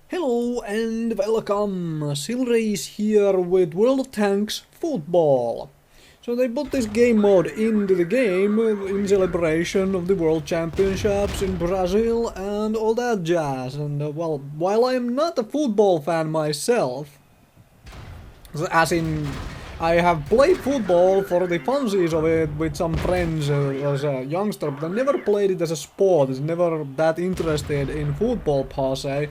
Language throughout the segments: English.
Hello and welcome! Silrace here with World of Tanks Football. So they put this game mode into the game in celebration of the World Championships in Brazil and all that jazz. And well, while I'm not a football fan myself, as in I have played football for the funsies of it with some friends as a youngster, but I never played it as a sport. I was never that interested in football per se.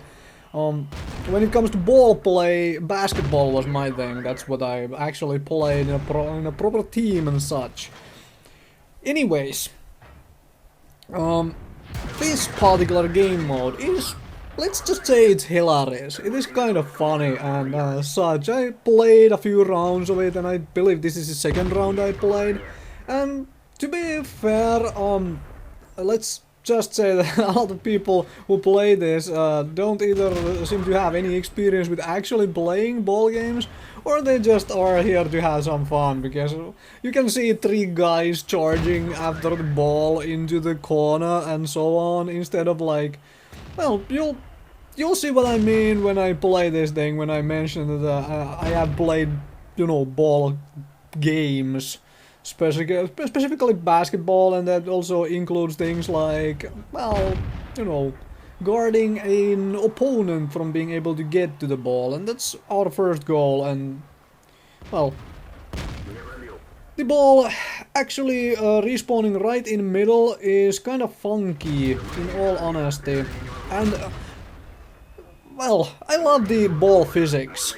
When it comes to ball play, basketball was my thing. That's what I actually played in a proper team and such. Anyways, this particular game mode is, let's just say it's hilarious. It is kind of funny and such. I played a few rounds of it and I believe this is the second round I played. And to be fair, let's just say that a lot of people who play this don't either seem to have any experience with actually playing ball games, or they just are here to have some fun, because you can see three guys charging after the ball into the corner and so on, instead of like, well, you'll see what I mean when I play this thing, when I mention that I have played, you know, ball games. Specifically basketball, and that also includes things like, well, you know, guarding an opponent from being able to get to the ball, and that's our first goal. And well, the ball actually respawning right in the middle is kind of funky, in all honesty, and well, I love the ball physics.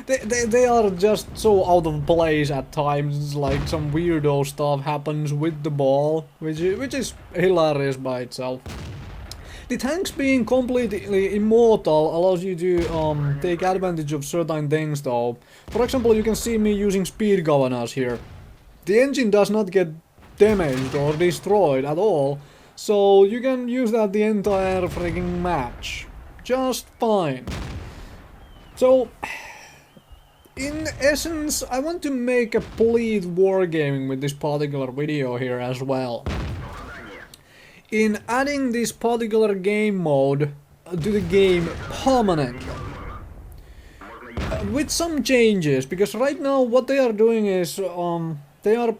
They are just so out of place at times. Like some weirdo stuff happens with the ball, which is hilarious by itself. The tanks being completely immortal allows you to take advantage of certain things though. For example, you can see me using speed governors here. The engine does not get damaged or destroyed at all, so you can use that the entire freaking match. Just fine. So, in essence, I want to make a plea wargaming with this particular video here as well. In adding this particular game mode to the game permanently. With some changes, because right now what they are doing is they are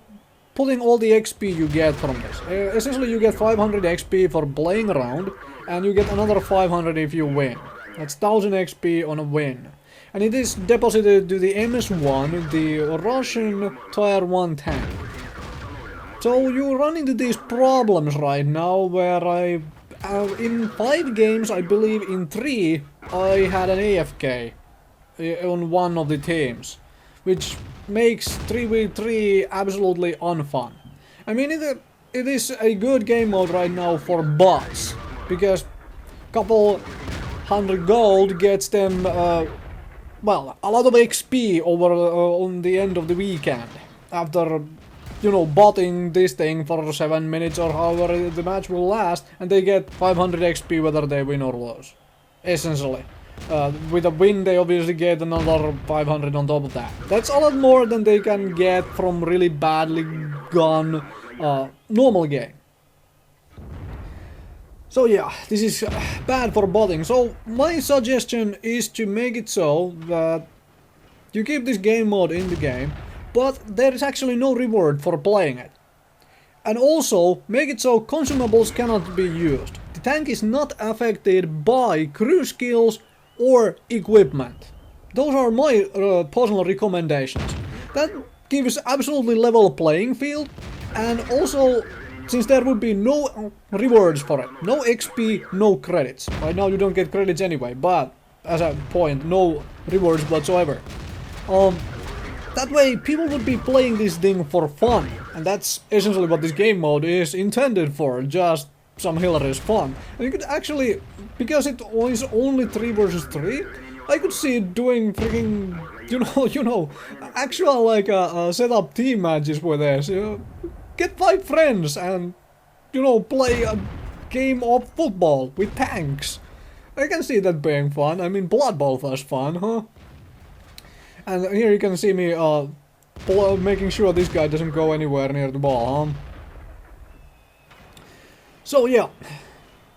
putting all the XP you get from this. Essentially you get 500 XP for playing around, and you get another 500 if you win. That's 1000 XP on a win. And it is deposited to the MS-1, the Russian Tier 1 tank. So you run into these problems right now where in 5 games, I believe in 3, I had an AFK on one of the teams, which makes 3v3 absolutely unfun. I mean, it is a good game mode right now for bots, because couple 100 gold gets them well, a lot of XP over on the end of the weekend, after, you know, botting this thing for 7 minutes or however the match will last, and they get 500 XP whether they win or lose, essentially. With a win they obviously get another 500 on top of that. That's a lot more than they can get from really badly gone normal game. So yeah, this is bad for botting. So my suggestion is to make it so that you keep this game mode in the game, but there is actually no reward for playing it. And also make it so consumables cannot be used. The tank is not affected by crew skills or equipment. Those are my personal recommendations. That gives absolutely level playing field, and also, since there would be no rewards for it, no XP, no credits. Right now you don't get credits anyway, but as a point, no rewards whatsoever. That way people would be playing this thing for fun, and that's essentially what this game mode is intended for, just some hilarious fun. And you could actually, because it is only 3 versus 3, I could see it doing freaking, you know, actual like set up team matches with this. Get 5 friends and, you know, play a game of football with tanks. I can see that being fun. I mean, Blood Bowl was fun, huh? And here you can see me making sure this guy doesn't go anywhere near the ball, huh? So yeah,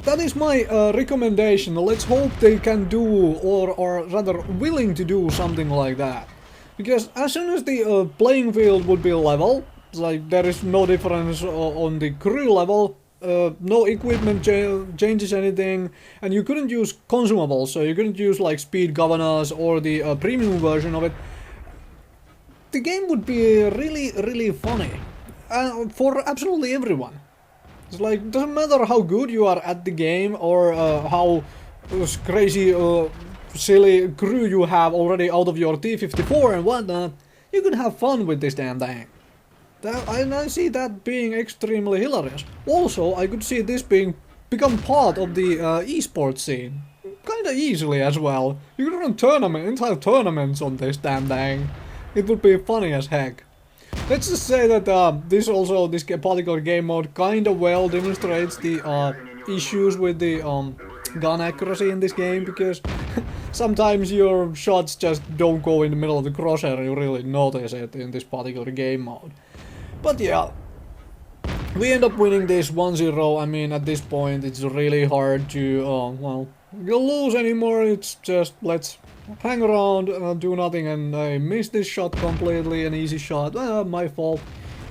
that is my recommendation. Let's hope they can do, or are rather willing to do something like that. Because as soon as the playing field would be level, like there is no difference on the crew level, no equipment changes anything, and you couldn't use consumables, so you couldn't use like speed governors or the premium version of it. The game would be really funny for absolutely everyone. It's like, doesn't matter how good you are at the game or how crazy silly crew you have already out of your T-54 and whatnot, you can have fun with this damn thing. I see that being extremely hilarious. Also, I could see this become part of the esports scene. Kinda easily as well. You could run entire tournaments on this damn thing. It would be funny as heck. Let's just say that this particular game mode kinda well demonstrates the issues with the gun accuracy in this game, because sometimes your shots just don't go in the middle of the crosshair, you really notice it in this particular game mode. But yeah, we end up winning this 1-0. I mean, at this point it's really hard to, well, lose anymore. It's just, let's hang around, do nothing, and I missed this shot completely, an easy shot, my fault.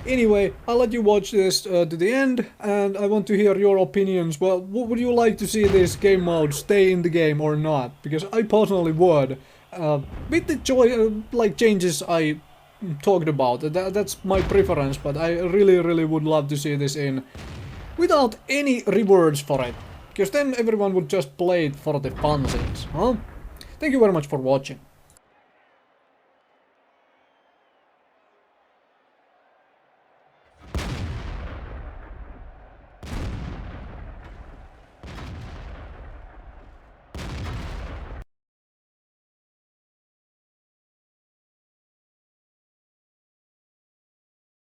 Anyway, I'll let you watch this to the end, and I want to hear your opinions. Well, would you like to see this game mode stay in the game or not? Because I personally would. With the like changes I talked about, that's my preference, but I really would love to see this in without any rewards for it. Because then everyone would just play it for the funsies, huh? Thank you very much for watching.